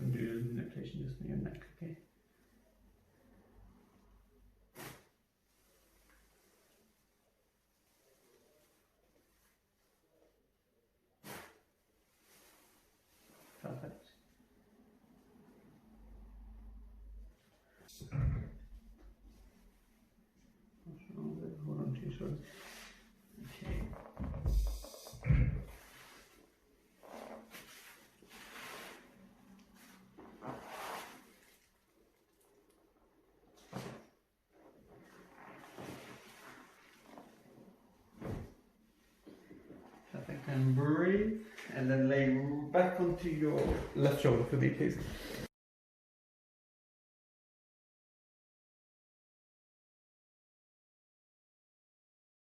going to do the manipulation just on your neck, okay? Perfect. What's wrong with it? Hold on to your shoulders. Okay. Perfect. And breathe. And then lay back onto your left shoulder for me, please.